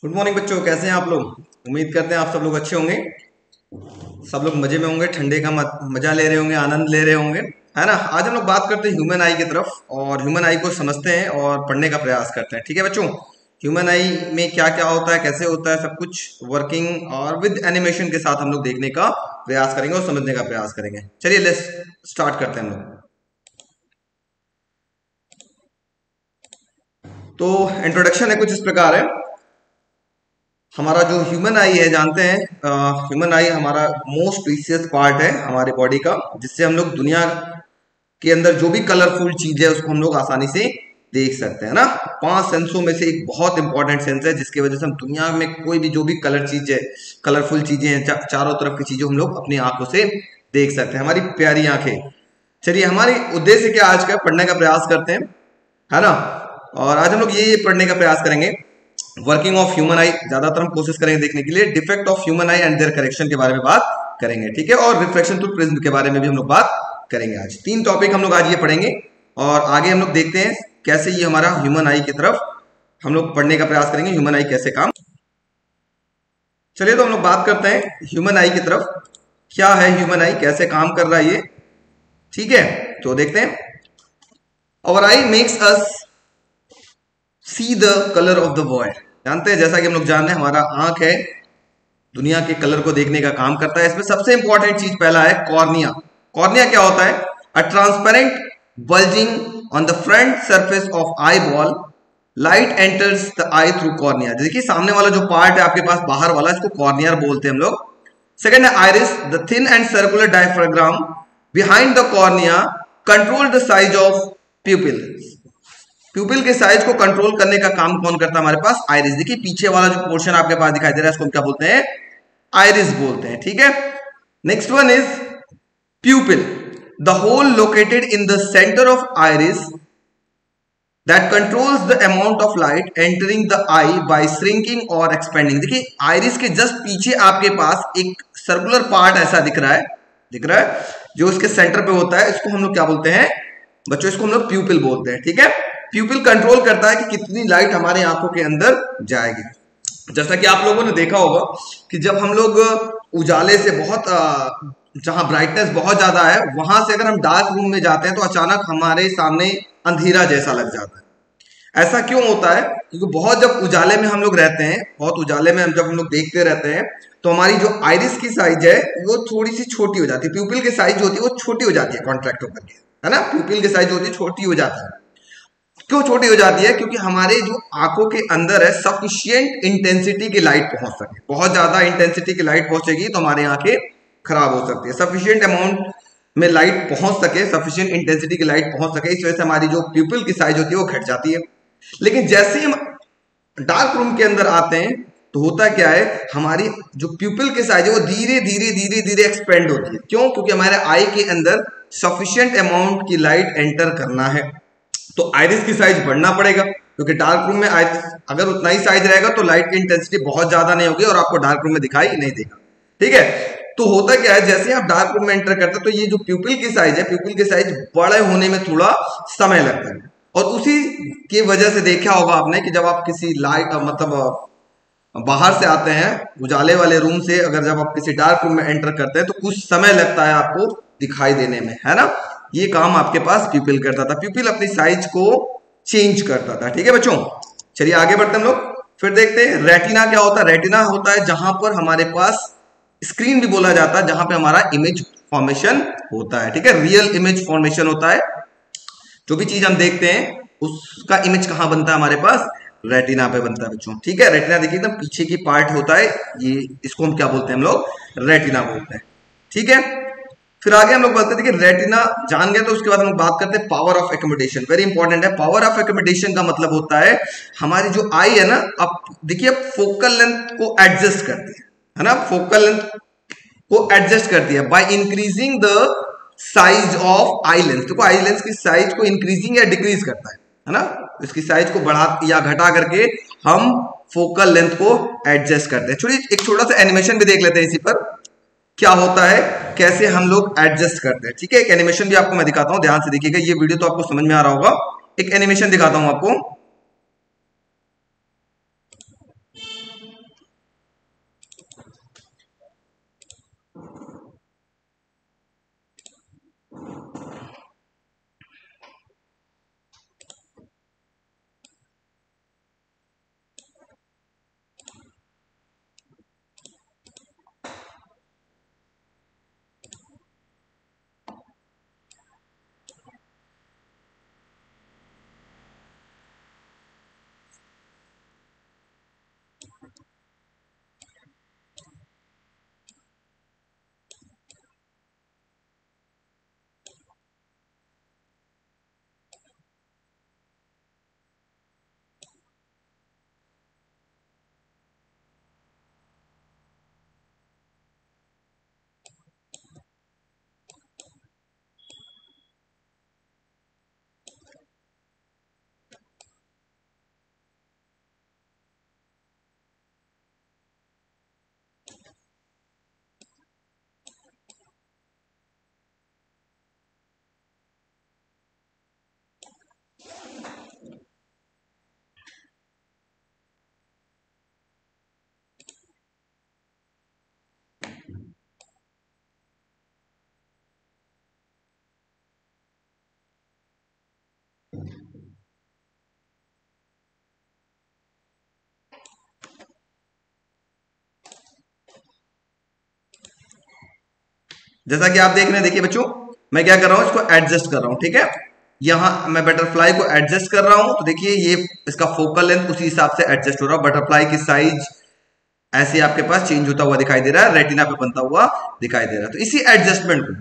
Good morning बच्चों, कैसे हैं आप लोग। उम्मीद करते हैं आप सब लोग अच्छे होंगे। सब लोग मजे में होंगे, ठंडे का मजा ले रहे होंगे, आनंद ले रहे होंगे, है ना। आज हम लोग बात करते हैं ह्यूमन आई की तरफ और ह्यूमन आई को समझते हैं और पढ़ने का प्रयास करते हैं। ठीक है बच्चों, ह्यूमन आई में क्या क्या होता है, कैसे होता है, सब कुछ वर्किंग और विद एनिमेशन के साथ हम लोग देखने का प्रयास करेंगे और समझने का प्रयास करेंगे। चलिए लेट्स स्टार्ट करते हैं हम लोग। तो इंट्रोडक्शन है कुछ इस प्रकार है। हमारा जो ह्यूमन आई है, जानते हैं ह्यूमन आई हमारा मोस्ट प्रीसियस पार्ट है हमारे बॉडी का, जिससे हम लोग दुनिया के अंदर जो भी कलरफुल चीज है उसको हम लोग आसानी से देख सकते हैं ना। 5 सेंसों में से एक बहुत इंपॉर्टेंट सेंस है, जिसकी वजह से हम दुनिया में कोई भी जो भी कलर चीज है, कलरफुल चीजें हैं, चारों तरफ की चीजें हम लोग अपनी आंखों से देख सकते हैं, हमारी प्यारी आंखें। चलिए, हमारी उद्देश्य क्या आज का, पढ़ने का प्रयास करते हैं, है ना। और आज हम लोग ये पढ़ने का प्रयास करेंगे वर्किंग ऑफ ह्यूमन आई, ज्यादातर हम कोशिश करेंगे देखने के लिए। Defect of human eye and their correction के बारे में बात करेंगे, ठीक है। और रिफ्लेक्शन थ्रू प्रिज्म के बारे में भी हम लोग बात करेंगे। आज 3 टॉपिक हम लोग आज ये पढ़ेंगे और आगे हम लोग देखते हैं कैसे ये हमारा ह्यूमन आई की तरफ हम लोग पढ़ने का प्रयास करेंगे, ह्यूमन आई कैसे काम। चलिए तो हम लोग बात करते हैं ह्यूमन आई की तरफ। क्या है ह्यूमन आई, कैसे काम कर रहा है ये, ठीक है। तो देखते हैं। Our eye makes us see the colour of the world. जानते हैं, जैसा कि हम लोग जानते हैं, हमारा आंख है, दुनिया के कलर को देखने का काम करता है। इसमें सबसे इंपॉर्टेंट चीज पहला है कॉर्निया। कॉर्निया क्या होता है? A transparent bulging on the front surface of eye ball, light enters the I through cornea. देखिए सामने वाला जो पार्ट है आपके पास बाहर वाला, इसको कॉर्निया बोलते हैं हम लोग। सेकेंड है iris, the thin and circular diaphragm behind the cornea control the size of प्यूपिल। प्यूपिल के साइज को कंट्रोल करने का काम कौन करता है हमारे पास? आइरिस। देखिए पीछे वाला जो पोर्शन आपके पास दिखाई दे रहा है, इसको हम क्या बोलते हैं? आइरिस बोलते हैं, ठीक है। Next one is pupil, the hole located in the centre of iris that controls the amount of light entering the eye by shrinking और एक्सपेंडिंग। देखिए आइरिस के जस्ट पीछे आपके पास एक सर्कुलर पार्ट ऐसा दिख रहा है जो इसके सेंटर पे होता है। इसको हम लोग क्या बोलते हैं बच्चों? इसको हम लोग प्यूपिल बोलते हैं, ठीक है। प्यूपिल कंट्रोल करता है कि कितनी लाइट हमारे आंखों के अंदर जाएगी। जैसा कि आप लोगों ने देखा होगा कि जब हम लोग उजाले से बहुत जहां ब्राइटनेस बहुत ज्यादा है, वहां से अगर हम डार्क रूम में जाते हैं तो अचानक हमारे सामने अंधेरा जैसा लग जाता है। ऐसा क्यों होता है? क्योंकि बहुत जब उजाले में हम लोग रहते हैं, बहुत उजाले में जब हम लोग देखते रहते हैं, तो हमारी जो आइरिस की साइज है वो थोड़ी सी छोटी हो जाती है। प्यूपिल की साइज जो होती है वो छोटी हो जाती है कॉन्ट्रैक्ट होकर के, है ना। प्यूपिल की साइज जो होती है छोटी हो जाती है। क्यों छोटी हो जाती है? क्योंकि हमारे जो आंखों के अंदर है सफिशिएंट इंटेंसिटी की लाइट पहुंच सके। बहुत ज्यादा इंटेंसिटी की लाइट पहुंचेगी तो हमारी आंखें खराब हो सकती है। सफिशिएंट अमाउंट में लाइट पहुंच सके, सफिशिएंट इंटेंसिटी की लाइट पहुंच सके, इस वजह से हमारी जो प्यूपिल की साइज होती है वो घट जाती है। लेकिन जैसे ही हम डार्क रूम के अंदर आते हैं तो होता क्या है, हमारी जो प्यूपिल की साइज है वो धीरे धीरे एक्सपेंड होती है। क्यों? क्योंकि हमारे आई के अंदर सफिशिएंट अमाउंट की लाइट एंटर करना है, तो आइरिस की साइज बढ़ना पड़ेगा। क्योंकि डार्क रूम में आइरिस अगर उतना ही साइज रहेगा तो लाइट की इंटेंसिटी बहुत ज्यादा नहीं होगी और आपको डार्क रूम में दिखाई नहीं देगा, ठीक है। तो होता क्या है, जैसे आप डार्क रूम में एंटर करते हैं तो ये जो प्यूपिल की साइज है, प्यूपिल की साइज बड़े होने में थोड़ा समय लगता है। और उसी की वजह से देखा होगा आपने कि जब आप किसी लाइट मतलब बाहर से आते हैं उजाले वाले रूम से, अगर जब आप किसी डार्क रूम में एंटर करते हैं तो कुछ समय लगता है आपको दिखाई देने में, है ना। ये काम आपके पास प्यूपिल करता था। प्यूपिल अपनी साइज को चेंज करता था, ठीक है बच्चों। चलिए आगे बढ़ते हम लोग, फिर देखते हैं रेटिना क्या होता है। रेटिना होता है जहां पर हमारे पास स्क्रीन भी बोला जाता है, जहां पे हमारा इमेज फॉर्मेशन होता है, ठीक है। रियल इमेज फॉर्मेशन होता है। जो भी चीज हम देखते हैं उसका इमेज कहां बनता है? हमारे पास रेटिना पे बनता है बच्चों, ठीक है। रेटिना देखिए एकदम पीछे की पार्ट होता है ये, इसको हम क्या बोलते हैं? हम लोग रेटिना बोलते हैं, ठीक है। फिर आगे हम लोग बात करते हैं कि रेटिना जान गए, तो उसके बाद हम लोग बात करते हैं पावर ऑफ एक्कोमोडेशन। वेरी इंपॉर्टेंट है। पावर ऑफ एक्कोमोडेशन का मतलब होता है हमारी जो आई है ना, अब देखिए फोकल लेंथ को एडजस्ट करती है ना, फोकल लेंथ को एडजस्ट करती है by increasing the size of eye lens. देखो आई लेंस की साइज को इंक्रीजिंग या डिक्रीज करता है ना। इसकी साइज को बढ़ा या घटा करके हम फोकल लेंथ को एडजस्ट करते हैं। एक छोटा सा एनिमेशन भी देख लेते हैं इसी पर, क्या होता है, कैसे हम लोग एडजस्ट करते हैं, ठीक है। एक एनिमेशन भी आपको मैं दिखाता हूं, ध्यान से देखिएगा। ये वीडियो तो आपको समझ में आ रहा होगा। एक एनिमेशन दिखाता हूं आपको। जैसा कि आप देख रहे हैं, देखिए बच्चों, मैं क्या कर रहा हूं, इसको एडजस्ट कर रहा हूं, ठीक है। यहां मैं बटरफ्लाई को एडजस्ट कर रहा हूं, तो देखिए ये इसका फोकल लेंथ उसी हिसाब से एडजस्ट हो रहा है। बटरफ्लाई की साइज ऐसे आपके पास चेंज होता हुआ दिखाई दे रहा है, रेटिना पे बनता हुआ दिखाई दे रहा है। तो इसी एडजस्टमेंट को,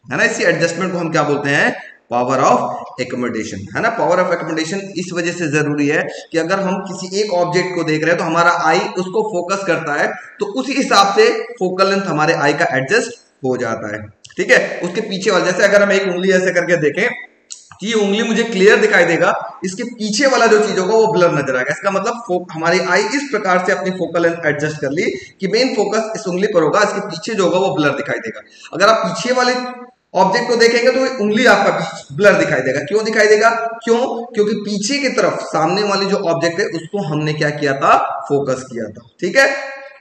है ना, इसी एडजस्टमेंट को हम क्या बोलते हैं, पावर ऑफ एकोमोडेशन, है ना। पावर ऑफ एकोमोडेशन इस वजह से जरूरी है कि अगर हम किसी एक ऑब्जेक्ट को देख रहे हैं तो हमारा आई उसको फोकस करता है, तो उसी हिसाब से फोकल लेंथ हमारे आई का एडजस्ट हो जाता है, ठीक है। उसके पीछे वाला, जैसे अगर हम एक उंगली ऐसे करके देखें कि ये उंगली मुझे क्लियर दिखाई देगा, इसके पीछे वाला जो चीज होगा वो ब्लर नजर आएगा। इसका मतलब हमारी आई इस प्रकार से अपनी फोकल लेंथ एडजस्ट कर ली कि मेन फोकस इस उंगली पर होगा, इसके पीछे जो होगा वो ब्लर दिखाई देगा। अगर आप पीछे वाले ऑब्जेक्ट को देखेंगे तो उंगली आपका ब्लर दिखाई देगा। क्यों दिखाई देगा? क्योंकि पीछे की तरफ सामने वाली जो ऑब्जेक्ट है उसको हमने क्या किया था, फोकस किया था, ठीक है।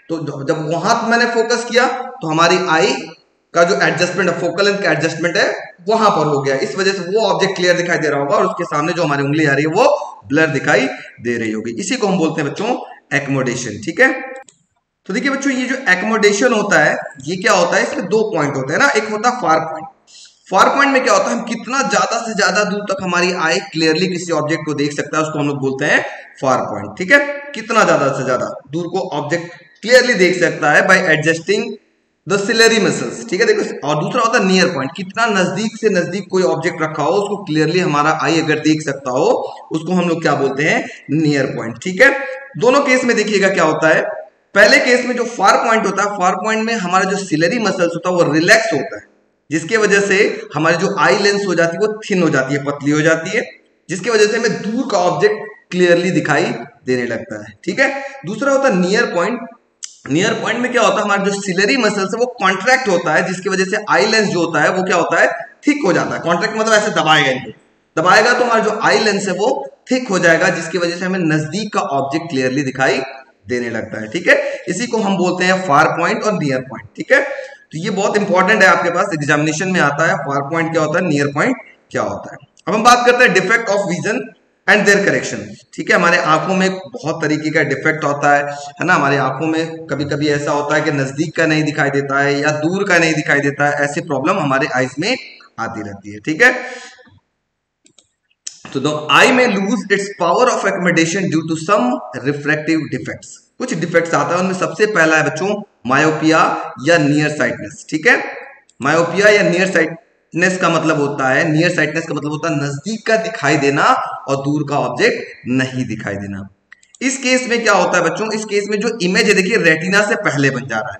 तो जब वहां मैंने फोकस किया तो हमारी आई का जो एडजस्टमेंट है, फोकल लेंथ का एडजस्टमेंट है, वहां पर हो गया। इस वजह से वो ऑब्जेक्ट क्लियर दिखाई दे रहा होगा और उसके सामने जो हमारी उंगली आ रही है वो ब्लर दिखाई दे रही होगी। इसी को हम बोलते हैं बच्चों एकोमोडेशन, ठीक है। तो देखिए बच्चों, ये जो एकोमोडेशन होता है ये क्या होता है, इसमें दो पॉइंट होते हैं ना। एक होता है फार पॉइंट। फार पॉइंट में क्या होता है, हम कितना ज्यादा से ज्यादा दूर तक हमारी आई क्लियरली किसी ऑब्जेक्ट को देख सकता है, उसको हम लोग बोलते हैं फार पॉइंट, ठीक है। कितना ज्यादा से ज्यादा दूर को ऑब्जेक्ट क्लियरली देख सकता है by adjusting the ciliary muscles, ठीक है। देखो, और दूसरा होता है नियर पॉइंट। कितना नजदीक से नजदीक कोई ऑब्जेक्ट रखा हो उसको क्लियरली हमारा आई अगर देख सकता हो, उसको हम लोग क्या बोलते हैं, नियर पॉइंट, ठीक है। दोनों केस में देखिएगा क्या होता है। पहले केस में जो फार पॉइंट होता है, फार पॉइंट में हमारा जो सिलरी मसल्स होता है वो रिलैक्स होता है, जिसकी वजह से हमारी जो आई लेंस हो जाती है वो थिन हो जाती है, पतली हो जाती है, जिसकी वजह से हमें दूर का ऑब्जेक्ट क्लियरली दिखाई देने लगता है, ठीक है। दूसरा होता है नियर पॉइंट। नियर पॉइंट में क्या होता है, हमारा जो सिलरी मसल्स है वो कॉन्ट्रैक्ट होता है, जिसकी वजह से आई लेंस जो होता है वो क्या होता है, थिक हो जाता है। कॉन्ट्रैक्ट मतलब ऐसे दबाएगा, इनको दबाएगा तो हमारा जो आई लेंस है वो थिक हो जाएगा, जिसकी वजह से हमें नजदीक का ऑब्जेक्ट क्लियरली दिखाई देने लगता है, ठीक है। इसी को हम बोलते हैं फार पॉइंट और नियर पॉइंट, ठीक है। तो ये बहुत इंपॉर्टेंट है, आपके पास एग्जामिनेशन में आता है, फार पॉइंट क्या होता है, नियर पॉइंट क्या होता है। अब हम बात करते हैं defect of vision and their correction, ठीक है। हमारे आंखों में बहुत तरीके का डिफेक्ट होता है ना। हमारे आंखों में कभी कभी ऐसा होता है कि नजदीक का नहीं दिखाई देता है या दूर का नहीं दिखाई देता है, ऐसी प्रॉब्लम हमारे आईज में आती रहती है, ठीक है। तो the eye may lose its power of accommodation due to some refractive defects. कुछ डिफेक्ट्स आता है, उनमें सबसे पहला है बच्चों मायोपिया या नियर साइटनेस, ठीक है। मायोपिया या नियर साइटनेस का मतलब होता है, नियर साइटनेस का मतलब होता है नजदीक का दिखाई देना और दूर का ऑब्जेक्ट नहीं दिखाई देना। इस केस में क्या होता है बच्चों, इस केस में जो इमेज है देखिए रेटिना से पहले बन जा रहा है,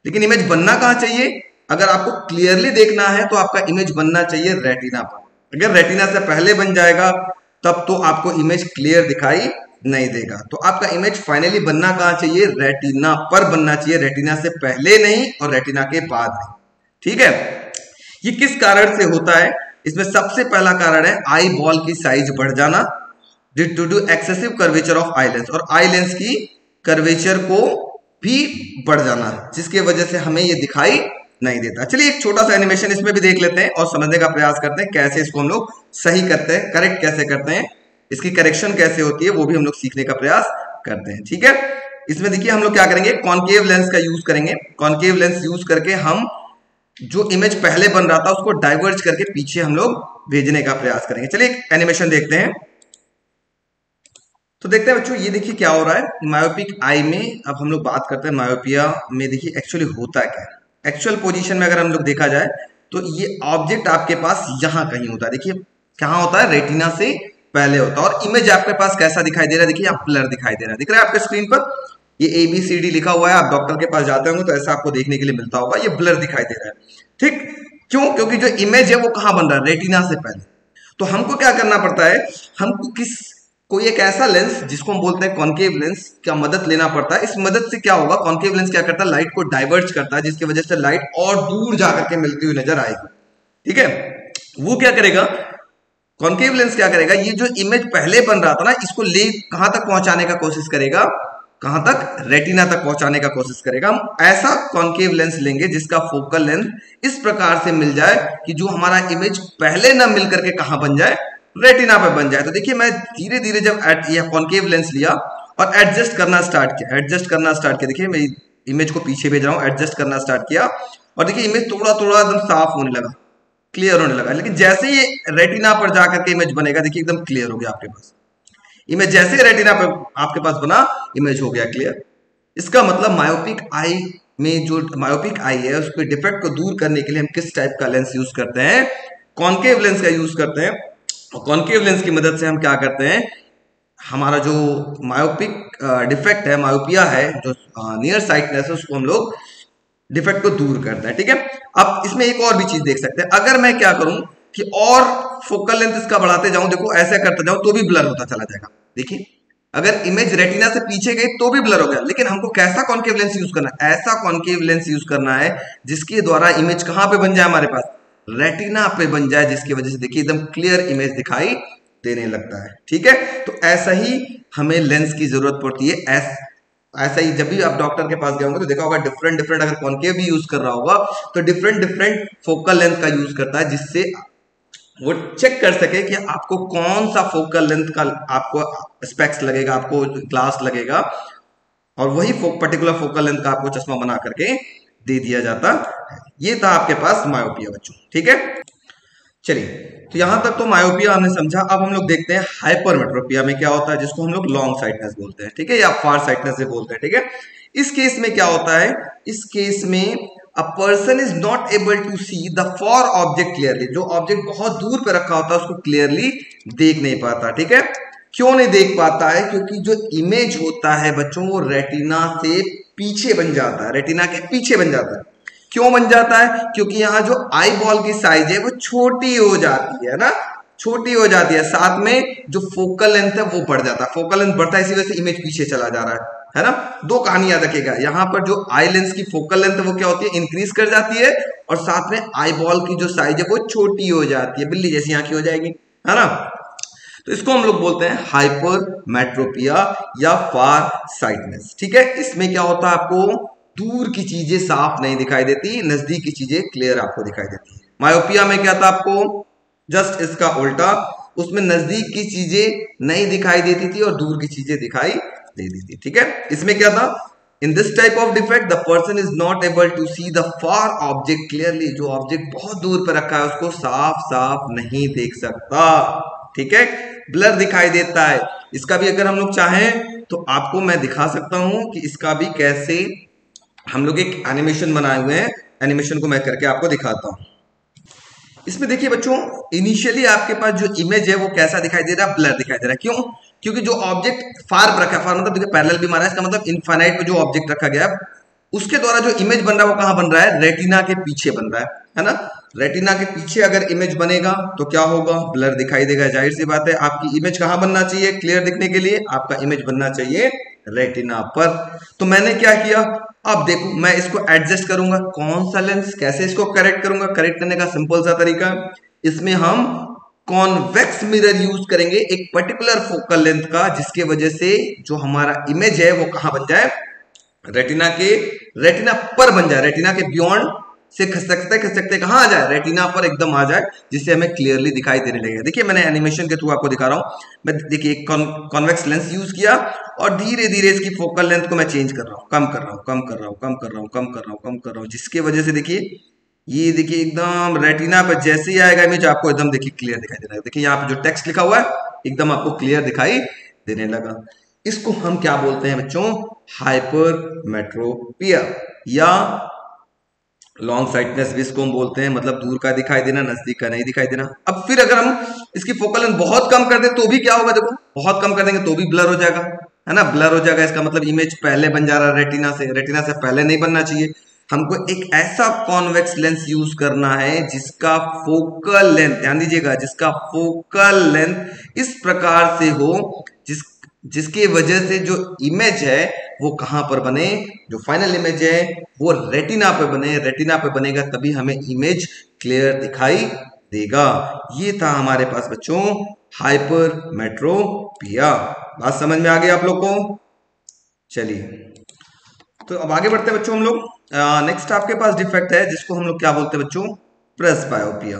लेकिन इमेज बनना कहां चाहिए, अगर आपको क्लियरली देखना है तो आपका इमेज बनना चाहिए रेटिना पर। अगर रेटिना से पहले बन जाएगा तब तो आपको इमेज क्लियर दिखाई नहीं देगा। तो आपका इमेज फाइनली बनना कहां चाहिए, रेटिना पर बनना चाहिए, रेटिना से पहले नहीं और रेटिना के बाद नहीं, ठीक है। ये किस कारण से होता है, इसमें सबसे पहला कारण है आई बॉल की साइज बढ़ जाना due to excessive curvature of eye lens, और आई लेंस की कर्वेचर को भी बढ़ जाना, जिसकी वजह से हमें ये दिखाई नहीं देता। चलिए एक छोटा सा एनिमेशन इसमें भी देख लेते हैं और समझने का प्रयास करते हैं कैसे इसको हम लोग सही करते हैं, करेक्ट कैसे करते हैं, इसकी करेक्शन कैसे होती है वो भी हम लोग सीखने का प्रयास करते हैं, ठीक है। इसमें देखिए हम लोग क्या करेंगे, कॉन्केव लेंस का यूज करेंगे। कॉन्केव लेंस यूज करके हम जो इमेज पहले बन रहा था उसको डाइवर्ज करके पीछे हम लोग भेजने का प्रयास करेंगे। चलिए एक एनिमेशन देखते हैं। तो देखते हैं बच्चों, ये देखिए क्या हो रहा है मायोपिक आई में। अब हम लोग बात करते हैं मायोपिया में देखिए एक्चुअली होता क्या है। एक्चुअल पोजीशन में अगर हम लोग देखा जाए तो ये ऑब्जेक्ट आपके पास यहां कहीं होता है, देखिए कहां होता है, रेटिना से पहले होता है। और इमेज आपके पास कैसा दिखाई दे रहा है, देखिए यहाँ ब्लर दिखाई दे रहा है, दिख रहा है आपके स्क्रीन पर, ये ABCD लिखा हुआ है। आप डॉक्टर के पास जाते होंगे तो ऐसा आपको देखने के लिए मिलता होगा, ये ब्लर दिखाई दे रहा है, ठीक। क्यों? क्योंकि जो इमेज है वो कहां बन रहा है, रेटिना से पहले। तो हमको क्या करना पड़ता है, हमको कोई एक ऐसा लेंस जिसको हम बोलते हैं कॉन्केव लेंस का मदद लेना पड़ता है। इस मदद से क्या होगा, कॉन्केव लेंस क्या करता है, लाइट को डाइवर्ज करता है, जिसकी वजह से लाइट और दूर जाकर के मिलती हुई नजर आएगी, ठीक है। वो क्या करेगा, कॉन्केव लेंस क्या करेगा, ये जो इमेज पहले बन रहा था ना इसको ले कहां तक पहुंचाने का कोशिश करेगा, कहां तक, रेटिना तक पहुंचाने का कोशिश करेगा। हम ऐसा कॉन्केव लेंस लेंगे जिसका फोकल लेंथ इस प्रकार से मिल जाए कि जो हमारा इमेज पहले ना मिल करके कहां बन जाए, रेटिना पे बन जाए। तो देखिए मैं धीरे धीरे जब यह कॉन्केव लेंस लिया और एडजस्ट करना स्टार्ट किया, देखिए मैं इमेज को पीछे भेज रहा हूँ, एडजस्ट करना स्टार्ट किया और देखिए इमेज थोड़ा थोड़ा एकदम साफ होने लगा, क्लियर होने लगा। लेकिन जैसे ही रेटिना पर जाकर के इमेज बनेगा, देखिए एकदम क्लियर हो गया आपके पास इमेज। जैसे ही रेटिना पर आपके पास बना, इमेज हो गया क्लियर। इसका मतलब मायोपिक आई में जो मायोपिक आई है उसके डिफेक्ट को दूर करने के लिए हम किस टाइप का लेंस यूज करते हैं? कॉन्केव लेंस का यूज करते हैं। और कॉन्केव लेंस की मदद से हम क्या करते हैं, हमारा जो मायोपिक डिफेक्ट है, मायोपिया है, जो नियर साइटनेस है, उसको हम लोग डिफेक्ट को दूर करते हैं। ठीक है, अब इसमें एक और भी चीज देख सकते हैं। अगर मैं क्या करूं कि और फोकल लेंथ इसका बढ़ाते जाऊं, देखो ऐसे करते जाऊं तो भी ब्लर होता चला जाएगा। देखिए अगर इमेज रेटिना से पीछे गई तो भी ब्लर हो गया। लेकिन हमको कैसा कॉन्केव लेंस यूज करना है? ऐसा कॉन्केव लेंस यूज करना है जिसके द्वारा इमेज कहां पे बन जाए, हमारे पास रेटिना पे बन जाए, जिसकी वजह से देखिए एकदम क्लियर इमेज दिखाई देने लगता है। ठीक है, तो ऐसा ही हमें लेंस की जरूरत पड़ती है। ऐसा ही जब भी आप डॉक्टर के पास गए होंगे तो देखा होगा डिफरेंट डिफरेंट, अगर कॉन्केव भी यूज कर रहा होगा तो डिफरेंट डिफरेंट फोकल लेंथ का यूज करता है, जिससे वो चेक कर सके कि आपको कौन सा फोकल लेंथ का आपको स्पेक्स लगेगा, आपको ग्लास लगेगा, और वही पर्टिकुलर फोकल लेंथ का आपको चश्मा बना करके दे दिया जाता है। ये था आपके पास मायोपिया बच्चों। ठीक है, चलिए तो यहां तक तो मायोपिया हमने समझा। अब हम लोग देखते हैं हाइपरमेट्रोपिया में क्या होता है, जिसको हम लोग लॉन्ग साइटनेस बोलते हैं। ठीक है, या फार साइटनेस से बोलते हैं। ठीक है, इस केस में क्या होता है, इस केस में a person is not able to see the far object clearly. जो ऑब्जेक्ट बहुत दूर पे रखा होता है उसको क्लियरली देख नहीं पाता। ठीक है, क्यों नहीं देख पाता है? क्योंकि जो इमेज होता है बच्चों वो रेटिना से पीछे बन जाता है, रेटिना के पीछे बन जाता है। क्यों बन जाता है? क्योंकि यहाँ जो आई बॉल की साइज है वो छोटी हो जाती है ना, छोटी हो जाती है, साथ में जो फोकल लेंथ है वो बढ़ जाता है। फोकल लेंथ बढ़ता है, इसी वजह से इमेज पीछे चला जा रहा है ना। दो कहानी याद रखिएगा, यहाँ पर जो आई लेंस की फोकल लेंथ है वो क्या होती है, इंक्रीज कर जाती है, और साथ में आई बॉल की जो साइज है वो छोटी हो जाती है, बिल्ली जैसी आंखें हो जाएगी, है ना। तो इसको हम लोग बोलते हैं हाइपरमेट्रोपिया या फार साइटनेस। ठीक है, इसमें क्या होता है, आपको दूर की चीजें साफ नहीं दिखाई देती, नजदीक की चीजें क्लियर आपको दिखाई देती है। मायोपिया में क्या था, आपको जस्ट इसका उल्टा, उसमें नजदीक की चीजें नहीं दिखाई देती थी और दूर की चीजें दिखाई देती थी। ठीक है, इसमें क्या था, in this type of defect the person is not able to see the far object clearly. जो ऑब्जेक्ट बहुत दूर पर रखा है उसको साफ साफ नहीं देख सकता। ठीक है, ब्लर दिखाई देता है। इसका भी अगर हम लोग चाहें तो आपको मैं दिखा सकता हूं कि इसका भी कैसे हम लोग एक एनिमेशन बनाए हुए हैं। एनिमेशन को मैं करके आपको दिखाता हूं। इसमें देखिए बच्चों, इनिशियली आपके पास जो इमेज है वो कैसा दिखाई दे रहा है, ब्लर दिखाई दे रहा है। क्यों? क्योंकि जो ऑब्जेक्ट फार पर रखा है, फार मतलब देखिए पैरेलल भी मारा है, इसका मतलब इनफाइनाइट पे जो ऑब्जेक्ट रखा गया है उसके द्वारा जो इमेज बन रहा है वो कहां बन रहा है, रेटिना के पीछे बन रहा है ना। रेटिना के पीछे अगर इमेज बनेगा तो क्या होगा, ब्लर दिखाई देगा। जाहिर सी बात है, आपकी इमेज कहां बनना चाहिए क्लियर दिखने के लिए, आपका इमेज बनना चाहिए रेटिना पर। तो मैंने क्या किया, अब देखो मैं इसको एडजस्ट करूंगा, कौन सा लेंस, कैसे इसको करेक्ट करूंगा। करेक्ट करने का सिंपल सा तरीका, इसमें हम कॉन्वेक्स मिरर यूज करेंगे एक पर्टिकुलर फोकल लेंथ का, जिसके वजह से जो हमारा इमेज है वो कहां बन जाए, रेटिना पर बन जाए, रेटिना के बियॉन्ड से खसकते कहां आ जाए, रेटिना पर एकदम आ जाए, जिससे हमें क्लियरली दिखाई देने लगेगा। देखिए मैंने एनिमेशन के थ्रू आपको दिखा रहा हूं। मैं देखिए एक कॉन्वेक्स लेंस यूज किया और धीरे धीरे इसकी फोकल लेंथ को मैं चेंज कर रहा हूं, कम कर रहा हूं, कम कर रहा हूं, कम कर रहा हूं, कम कर रहा हूं, कम कर रहा हूं, जिसके वजह से देखिए ये देखिए एकदम रेटिना पर जैसे ही आएगा इमेज आपको एकदम देखिए क्लियर दिखाई दे रहा है। देखिए यहाँ पे जो टेक्स्ट लिखा हुआ है एकदम आपको क्लियर दिखाई देने लगा। इसको हम क्या बोलते हैं बच्चों, हाइपरमेट्रोपिया या लॉन्ग साइटनेस भी इसको हम बोलते हैं, मतलब दूर का दिखाई देना, नजदीक का नहीं दिखाई देना। अब फिर अगर हम इसकी फोकल लेंथ बहुत कम कर दें तो भी क्या होगा, देखो बहुत कम कर देंगे तो भी ब्लर हो जाएगा, है ना, ब्लर हो जाएगा। इसका मतलब इमेज पहले बन जा रहा है रेटिना से, रेटिना से पहले नहीं बनना चाहिए। हमको एक ऐसा कॉन्वेक्स लेंस यूज करना है जिसका फोकल लेंथ, ध्यान दीजिएगा, जिसका फोकल लेंथ इस प्रकार से हो जिसकी वजह से जो इमेज है वो कहां पर बने, जो फाइनल इमेज है वो रेटिना पे बने। रेटिना पे बनेगा तभी हमें इमेज क्लियर दिखाई देगा। ये था हमारे पास बच्चों हाइपरमेट्रोपिया। बात समझ में आ गई आप लोग को? चलिए तो अब आगे बढ़ते हैं बच्चों हम लोग। नेक्स्ट आपके पास डिफेक्ट है जिसको हम लोग क्या बोलते हैं बच्चों, प्रेसबायोपिया।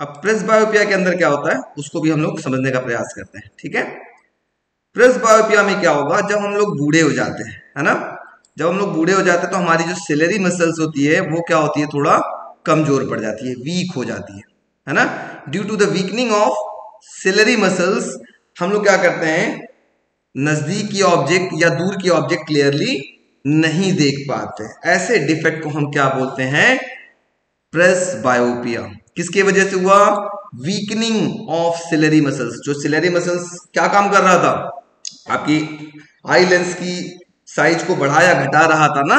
अब प्रेसबायोपिया के अंदर क्या होता है उसको भी हम लोग समझने का प्रयास करते हैं, ठीक है। प्रेसबायोपिया में क्या होगा, जब हम लोग बूढ़े हो जाते हैं, है ना, जब हम लोग बूढ़े हो जाते हैं तो हमारी जो सिलेरी मसल्स होती है वो क्या होती है, थोड़ा कमजोर पड़ जाती है, वीक हो जाती है ना। Due to the weakening of ciliary muscles हम लोग क्या करते हैं, नजदीक की ऑब्जेक्ट या दूर की ऑब्जेक्ट क्लियरली नहीं देख पाते। ऐसे डिफेक्ट को हम क्या बोलते हैं, प्रेसबायोपिया। किसके वजह से हुआ, वीकनिंग ऑफ सिलेरी मसल्स। जो सिलेरी मसल्स क्या काम कर रहा था, आपकी आई लेंस की साइज को बढ़ा या घटा रहा था ना,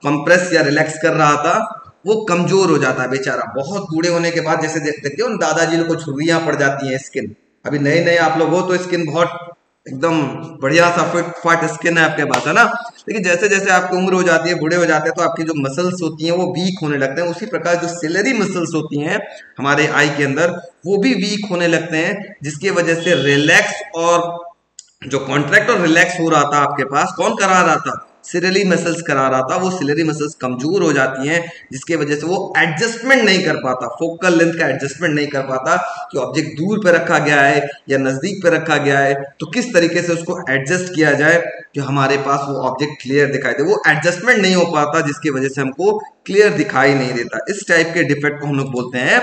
कंप्रेस या रिलैक्स कर रहा था, वो कमजोर हो जाता है बेचारा। बहुत बूढ़े होने के बाद जैसे देखते हो दादाजी लोग को झुर्रियां पड़ जाती हैं, स्किन अभी नए नए आप लोग हो तो स्किन बहुत एकदम बढ़िया सा फिट फाट स्किन है आपके पास, है ना। लेकिन जैसे जैसे आपकी उम्र हो जाती है, बूढ़े हो जाते हैं, तो आपकी जो मसल्स होती हैं वो वीक होने लगते हैं। उसी प्रकार जो सिलेरी मसल्स होती हैं हमारे आई के अंदर वो भी वीक होने लगते हैं, जिसकी वजह से रिलैक्स और जो कॉन्ट्रैक्ट और रिलैक्स हो रहा था आपके पास, कौन करा रहा था, सिलेरी मसल्स करा रहा था। वो सिलेरी मसल्स कमजोर हो जाती हैं, जिसकी वजह से वो एडजस्टमेंट नहीं कर पाता, फोकल लेंथ का एडजस्टमेंट नहीं कर पाता कि ऑब्जेक्ट दूर पे रखा गया है या नजदीक पे रखा गया है, तो किस तरीके से उसको एडजस्ट किया जाए कि हमारे पास वो ऑब्जेक्ट क्लियर दिखाई दे। वो एडजस्टमेंट नहीं हो पाता, जिसकी वजह से हमको क्लियर दिखाई नहीं देता। इस टाइप के डिफेक्ट को हम लोग बोलते हैं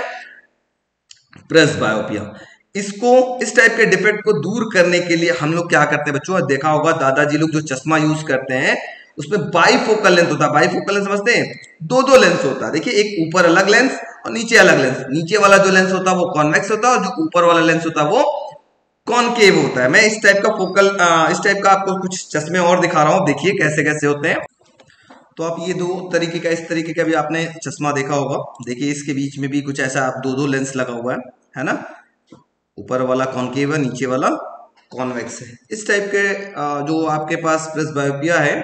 प्रेसबायोपिया। इसको, इस टाइप के डिफेक्ट को दूर करने के लिए हम लोग क्या करते हैं बच्चों, देखा होगा दादाजी लोग जो चश्मा यूज करते हैं उसमें बाईफोकल लेंथ होता है। बाईफोकल लेंथ समझते हैं, दो दो लेंस होता है। देखिए एक ऊपर अलग लेंस और नीचे अलग लेंस। नीचे वाला जो लेंस होता है वो कॉन्वेक्स होता है और जो ऊपर वाला लेंस होता है वो कॉनकेव होता है। मैं इस टाइप का फोकल इस टाइप का आपको कुछ चश्मे और दिखा रहा हूं, देखिए कैसे कैसे होते हैं। तो आप ये दो तरीके का, इस तरीके का भी आपने चश्मा देखा होगा। देखिए इसके बीच में भी कुछ ऐसा दो दो लेंस लगा हुआ है ना। ऊपर वाला कॉनकेव है, नीचे वाला कॉन्वेक्स है। इस टाइप के जो आपके पास प्रेसबायोपिया है,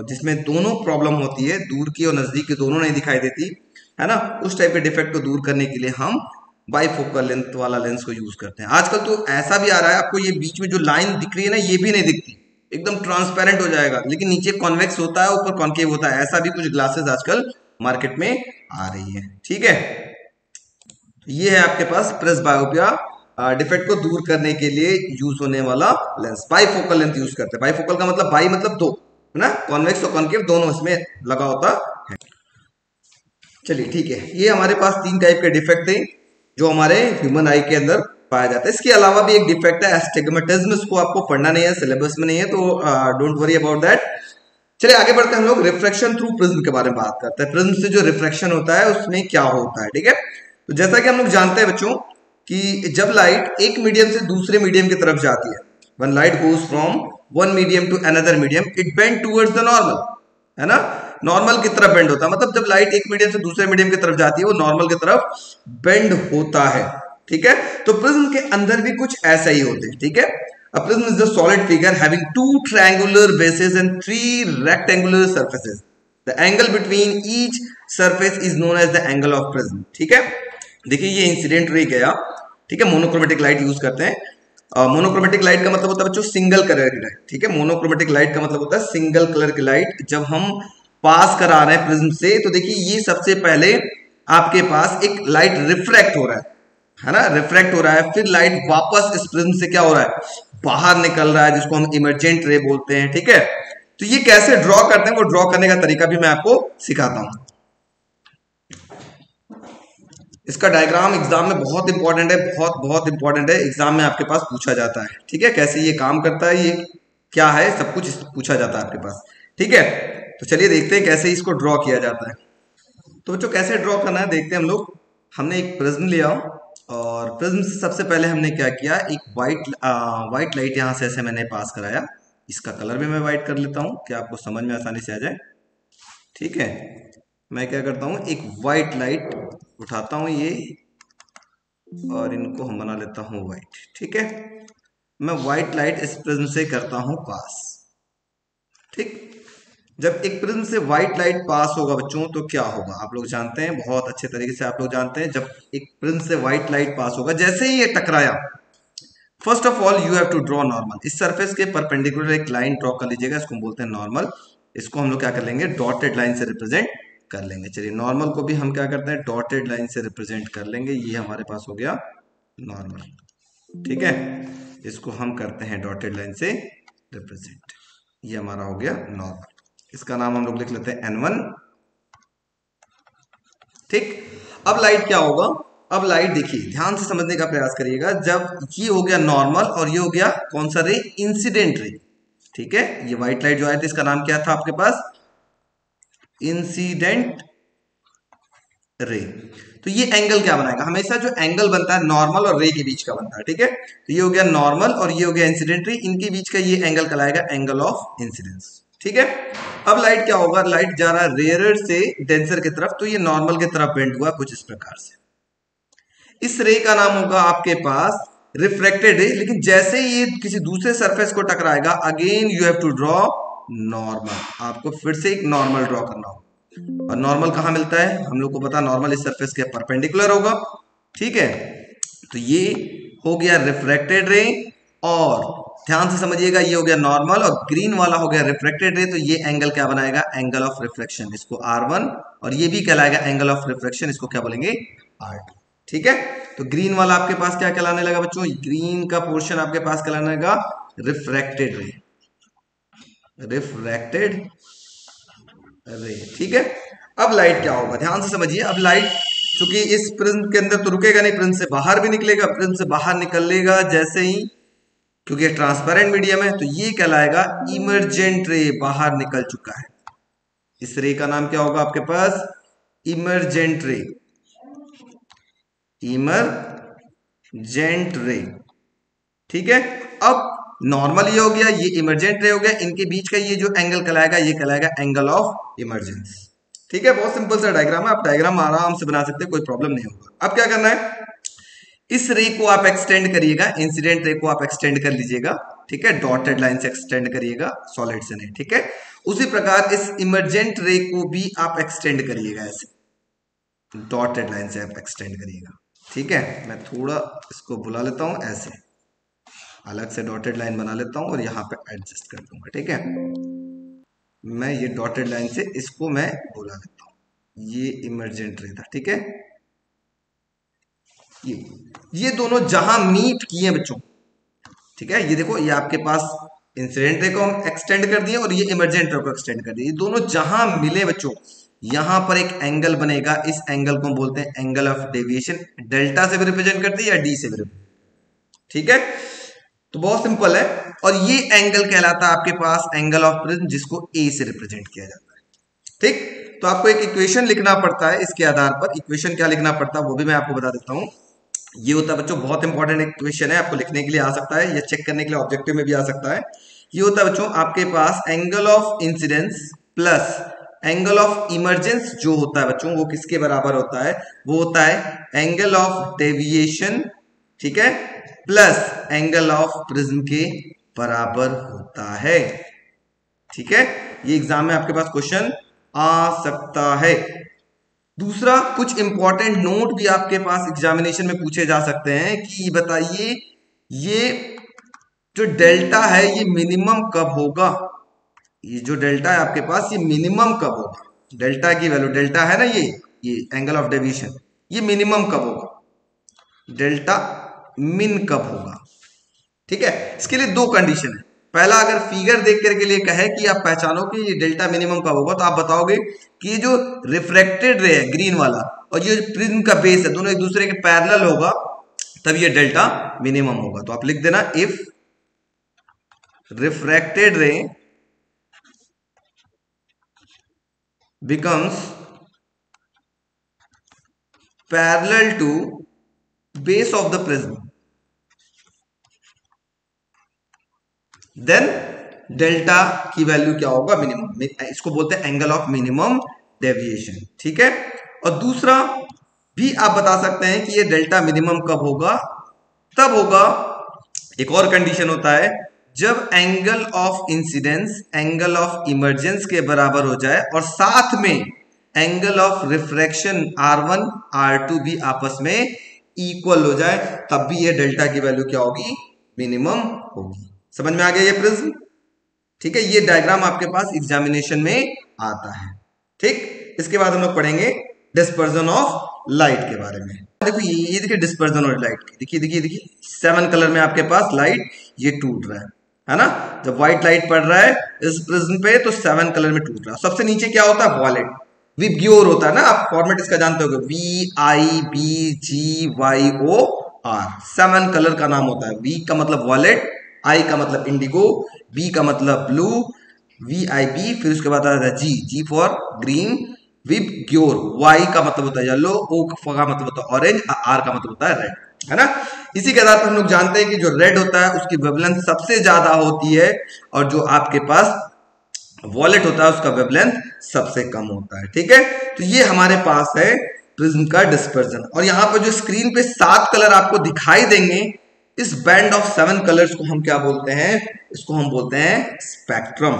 जिसमें दोनों प्रॉब्लम होती है, दूर की और नजदीक की दोनों नहीं दिखाई देती, है ना, उस टाइप के डिफेक्ट को दूर करने के लिए हम बाईफोकल लेंथ वाला लेंस को यूज करते हैं। आजकल तो ऐसा भी आ रहा है, आपको ये बीच में जो लाइन दिख रही है ना, ये भी नहीं दिखती, एकदम ट्रांसपेरेंट हो जाएगा, लेकिन नीचे कॉन्वेक्स होता है ऊपर कॉनकेव होता है। ऐसा भी कुछ ग्लासेस आजकल मार्केट में आ रही है, ठीक है। ये है आपके पास प्रेसबायोपिया डिफेक्ट को दूर करने के लिए यूज होने वाला लेंस। बाईफोकल लेंथ यूज करते हैं। बाईफोकल का मतलब बाई मतलब दो, है ना, कॉन्वेक्स और कॉनकेव दोनों इसमें लगा होता है। चलिए ठीक है, ये हमारे पास तीन टाइप के डिफेक्ट थे जो हमारे ह्यूमन आई के अंदर पाया जाता है। इसके अलावा भी एक डिफेक्ट है एस्टिग्मेटिज्म, इसको आपको पढ़ना नहीं है, सिलेबस में नहीं है, तो डोंट वरी अबाउट दैट। चलिए आगे बढ़ते हैं, हम लोग रिफ्रैक्शन थ्रू प्रिज्म के बारे में बात करते हैं। प्रिज्म से जो रिफ्रैक्शन होता है उसमें क्या होता है, ठीक है। तो जैसा कि हम लोग जानते हैं बच्चों कि जब लाइट एक मीडियम से दूसरे मीडियम की तरफ जाती है, when light goes from one medium to another medium it bend towards the normal, है ना, नॉर्मल की तरफ बेंड होता है। मतलब जब लाइट एक मीडियम से दूसरे मीडियम की तरफ जाती है वो नॉर्मल की तरफ बेंड होता है, ठीक है। तो प्रिज्म के अंदर भी कुछ ऐसा ही होते हैं, ठीक है। A prism is a solid figure having two triangular bases and three rectangular surfaces. The angle between each surface is known as the angle of prism. ठीक है, देखिए ये इंसिडेंट रे गया, ठीक है। मोनोक्रोमेटिक लाइट यूज करते हैं। Monochromatic light का मतलब होता है बच्चों सिंगल कलर की लाइट, ठीक है। मोनोक्रोमेटिक लाइट का मतलब होता है सिंगल कलर की लाइट। जब हम पास करा रहे हैं प्रिज्म से, तो देखिए ये सबसे पहले आपके पास एक लाइट रिफ्रैक्ट हो रहा है ना, रिफ्रैक्ट हो रहा है, फिर लाइट वापस इस प्रिज्म से क्या हो रहा है, बाहर निकल रहा है, जिसको हम इमर्जेंट रे बोलते हैं, ठीक है। तो ये कैसे ड्रॉ करते हैं, वो ड्रॉ करने का तरीका भी मैं आपको सिखाता हूं। इसका डायग्राम एग्जाम में बहुत इंपॉर्टेंट है, बहुत बहुत इंपॉर्टेंट है, एग्जाम में आपके पास पूछा जाता है, ठीक है। कैसे ये काम करता है, ये क्या है, सब कुछ पूछा जाता है आपके पास, ठीक है। तो चलिए देखते हैं कैसे इसको ड्रॉ किया जाता है। तो बच्चों कैसे ड्रॉ करना है देखते हैं हम लोग। हमने एक प्रिज्म लिया और प्रिज्म से सबसे पहले हमने क्या किया, एक व्हाइट लाइट यहाँ से ऐसे मैंने पास कराया। इसका कलर भी मैं व्हाइट कर लेता हूँ कि आपको समझ में आसानी से आ जाए, ठीक है। मैं क्या करता हूँ, एक व्हाइट लाइट उठाता हूँ ये, और इनको हम बना लेता हूँ व्हाइट, ठीक है। मैं व्हाइट लाइट इस प्रिज्म से करता हूँ पास, ठीक। जब एक प्रिज्म से व्हाइट लाइट पास होगा बच्चों तो क्या होगा, आप लोग जानते हैं, बहुत अच्छे तरीके से आप लोग जानते हैं। जब एक प्रिज्म से व्हाइट लाइट पास होगा, जैसे ही ये टकराया, first of all you have to draw normal. इस सरफेस के परपेंडिकुलर एक लाइन ड्रॉ कर लीजिएगा, इसको हम बोलते हैं नॉर्मल। इसको हम लोग क्या कर लेंगे, डॉटेड लाइन से रिप्रेजेंट कर लेंगे। चलिए नॉर्मल को भी हम क्या करते हैं, डॉटेड लाइन से रिप्रेजेंट कर लेंगे। ये हमारे पास हो गया नॉर्मल, ठीक है, इसको हम करते हैं डॉटेड लाइन से रिप्रेजेंट। ये हमारा हो गया नॉर्मल, इसका नाम हम लोग लिख लेते हैं N1, ठीक। अब लाइट क्या होगा, अब लाइट देखिए ध्यान से समझने का प्रयास करिएगा। जब ये हो गया नॉर्मल और ये हो गया कौन सा रे, इंसिडेंट रे, ठीक है। ये व्हाइट लाइट जो आया था इसका नाम क्या था आपके पास, इंसिडेंट रे। तो ये एंगल क्या बनाएगा, हमेशा जो एंगल बनता है नॉर्मल और रे के बीच का बनता है, ठीक है। तो ये हो गया नॉर्मल और ये हो गया इंसिडेंट रे, इनके बीच का ये एंगल कहलाएगा एंगल ऑफ इंसिडेंस, ठीक है। अब लाइट क्या होगा, लाइट जा रहा है रेयर से डेंसर की तरफ, तो ये नॉर्मल की तरफ बेंड हुआ कुछ इस प्रकार से। इस रे का नाम होगा आपके पास रिफ्रैक्टेड रे। लेकिन जैसे ही ये किसी दूसरे सरफेस को टकराएगा, again you have to draw normal, आपको फिर से एक नॉर्मल ड्रॉ करना होगा। और नॉर्मल कहां मिलता है, हम लोग को पता नॉर्मल इस सरफेस के परपेंडिकुलर होगा, ठीक है। तो ये हो गया रिफ्रैक्टेड रे, और ध्यान से समझिएगा ये हो गया नॉर्मल और ग्रीन वाला हो गया रिफ्रैक्टेड रे। तो ये एंगल क्या बनाएगा, एंगल ऑफ रिफ्लेक्शन, इसको R1, और ये भी कहलाएगा एंगल ऑफ रिफ्लेक्शन, इसको क्या बोलेंगे R2, ठीक है। तो ग्रीन वाला आपके पास क्या कहलाने लगा बच्चों, ग्रीन का पोर्शन आपके पास कहलाने लगा रिफ्रैक्टेड रे, रिफ्रैक्टेड रे, ठीक है। अब लाइट क्या होगा, ध्यान से समझिए। अब लाइट चूंकि इस प्रिज्म के अंदर तो रुकेगा नहीं, प्रिज्म से बाहर भी निकलेगा, प्रिज्म से बाहर निकलेगा जैसे ही, क्योंकि ट्रांसपेरेंट मीडियम है, तो ये कहलाएगा इमरजेंट रे, बाहर निकल चुका है। इस रे का नाम क्या होगा आपके पास, इमरजेंट रे, इमरजेंट रे, ठीक है। अब नॉर्मल ये हो गया, ये इमरजेंट रे हो गया, इनके बीच का ये जो एंगल कहलाएगा ये कहलाएगा एंगल ऑफ इमरजेंस, ठीक है। बहुत सिंपल सा डायग्राम है, आप डायग्राम आराम से बना सकते हैं, कोई प्रॉब्लम नहीं होगा। अब क्या करना है, इस रे को आप एक्सटेंड करिएगा, इंसिडेंट रे को आप एक्सटेंड कर लीजिएगा, ठीक है, डॉटेड लाइन से एक्सटेंड करिएगा, सॉलिड से नहीं, ठीक है। उसी प्रकार इस इमरजेंट रे को भी आप एक्सटेंड करिएगा, ऐसे डॉटेड लाइन से आप एक्सटेंड करिएगा, ठीक है। मैं थोड़ा इसको बुला लेता हूं, ऐसे अलग से डॉटेड लाइन बना लेता हूं और यहाँ पे एडजस्ट कर दूंगा, ठीक है। मैं ये डॉटेड लाइन से इसको मैं बुला लेता हूं, ये इमरजेंट रे था, ठीक है। ये दोनों जहां मीट किए बच्चों, ठीक है, ये देखो, ये आपके पास इंसिडेंट रे को हम एक्सटेंड कर दिए और ये इमरजेंट रे को एक्सटेंड कर दिए, ये दोनों जहां मिले बच्चों, यहां पर एक एंगल बनेगा, इस एंगल को हम बोलते हैं एंगल ऑफ डेविएशन। डेल्टा से भी रिप्रेजेंट करते हैं या डी से भी रिप्रेजेंट, ठीक है। तो बहुत सिंपल है, और ये एंगल कहलाता है आपके पास एंगल ऑफ प्रिज्म, जिसको ए से रिप्रेजेंट किया जाता है, ठीक। तो आपको एक इक्वेशन लिखना पड़ता है, इसके आधार पर इक्वेशन क्या लिखना पड़ता है वो भी मैं आपको बता देता हूं। ये होता है बच्चों, बहुत इंपॉर्टेंट इक्वेशन है, आपको लिखने के लिए आ सकता है या चेक करने के लिए ऑब्जेक्टिव में भी आ सकता है। ये होता है बच्चों आपके पास angle of incidence plus angle of emergence, जो होता है बच्चों वो किसके बराबर होता है, वो होता है एंगल ऑफ डेविएशन, ठीक है, प्लस एंगल ऑफ प्रिज्म के बराबर होता है, ठीक है। ये एग्जाम में आपके पास क्वेश्चन आ सकता है। दूसरा, कुछ इंपॉर्टेंट नोट भी आपके पास एग्जामिनेशन में पूछे जा सकते हैं कि बताइए ये जो डेल्टा है ये मिनिमम कब होगा, ये जो डेल्टा है आपके पास ये मिनिमम कब होगा, डेल्टा की वैल्यू, डेल्टा है ना ये एंगल ऑफ डेविएशन, ये मिनिमम कब होगा, डेल्टा मिन कब होगा, ठीक है। इसके लिए दो कंडीशन है। पहला, अगर फिगर देख करके लिए कहे कि आप पहचानो कि ये डेल्टा मिनिमम कब होगा, तो आप बताओगे कि ये जो रिफ्रैक्टेड रे है ग्रीन वाला और ये प्रिज्म का बेस है, दोनों एक दूसरे के पैरेलल होगा, तब ये डेल्टा मिनिमम होगा। तो आप लिख देना, if refracted ray becomes parallel to base of the prism, then delta की वैल्यू क्या होगा, मिनिमम, इसको बोलते हैं एंगल ऑफ मिनिमम डेविएशन, ठीक है। और दूसरा भी आप बता सकते हैं कि ये डेल्टा मिनिमम कब होगा, तब होगा, एक और कंडीशन होता है, जब angle of incidence angle of emergence के बराबर हो जाए और साथ में angle of refraction R1 R2 भी आपस में इक्वल हो जाए, तब भी ये डेल्टा की वैल्यू क्या होगी, मिनिमम होगी। समझ में आ गया ये प्रिज्म, ठीक है। ये डायग्राम आपके पास एग्जामिनेशन में आता है, ठीक। इसके बाद हम लोग पढ़ेंगे डिस्पर्जन ऑफ लाइट के बारे में। देखो ये देखिए डिस्पर्जन ऑफ लाइट, देखिए देखिए देखिए 7 कलर में आपके पास लाइट ये टूट रहा है ना। जब व्हाइट लाइट पड़ रहा है इस प्रिज्म पे तो 7 कलर में टूट रहा है। सबसे नीचे क्या होता है, वॉलेट, विबग्योर होता है ना, आप फॉर्मेट इसका जानते होगे, VIBGYOR, 7 कलर का नाम होता है। V का मतलब वॉलेट, I का मतलब इंडिगो, B का मतलब ब्लू, VIB, फिर उसके बाद आता है G for green, VIBGYOR, Y का मतलब होता है येलो, O का मतलब होता है ऑरेंज, R का मतलब होता है रेड, है ना। इसी के आधार पर हम लोग जानते हैं कि जो रेड होता है उसकी वेवलेंथ सबसे ज्यादा होती है और जो आपके पास वॉलेट होता है उसका वेवलेंथ सबसे कम होता है। ठीक है, तो ये हमारे पास है प्रिज्म का डिस्पर्जन। और यहाँ पर जो स्क्रीन पे 7 कलर आपको दिखाई देंगे, इस बैंड ऑफ 7 कलर्स को हम क्या बोलते हैं, इसको हम बोलते हैं spectrum.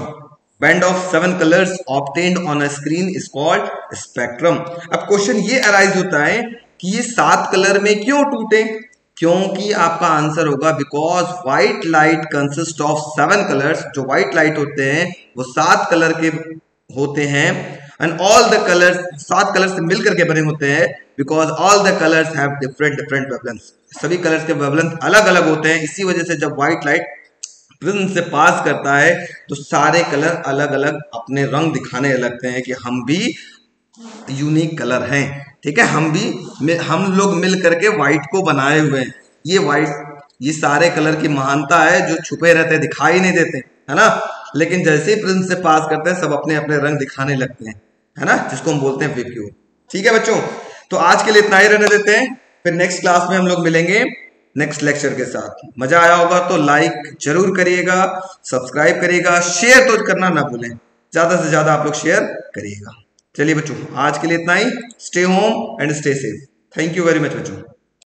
Band of 7 colours obtained on a screen is called spectrum. अब क्वेश्चन ये अराइज होता है कि ये 7 कलर में क्यों टूटे, क्योंकि आपका आंसर होगा because white light consist of 7 colours. जो व्हाइट लाइट होते हैं वो 7 कलर के होते हैं and all the colours 7 colour से मिलकर के बने होते हैं because all the colours have different different wavelength. सभी कलर्स के वेवलेंथ अलग अलग होते हैं। इसी वजह से जब व्हाइट लाइट प्रिज्म से पास करता है तो सारे कलर अलग अलग अपने रंग दिखाने लगते हैं कि हम भी यूनिक कलर हैं। ठीक है, हम लोग मिल करके व्हाइट को बनाए हुए हैं। ये व्हाइट, ये सारे कलर की महानता है जो छुपे रहते हैं, दिखाई नहीं देते, है ना। लेकिन जैसे ही प्रिज्म से पास करते हैं सब अपने अपने रंग दिखाने लगते हैं, है ना, जिसको हम बोलते हैं विबग्योर। ठीक है बच्चों, तो आज के लिए इतना ही रहने देते हैं, फिर नेक्स्ट क्लास में हम लोग मिलेंगे नेक्स्ट लेक्चर के साथ। मजा आया होगा तो लाइक जरूर करिएगा, सब्सक्राइब करिएगा, शेयर तो करना ना भूलें, ज्यादा से ज्यादा आप लोग शेयर करिएगा। चलिए बच्चों, आज के लिए इतना ही। Stay home and stay safe. Thank you very much बच्चों।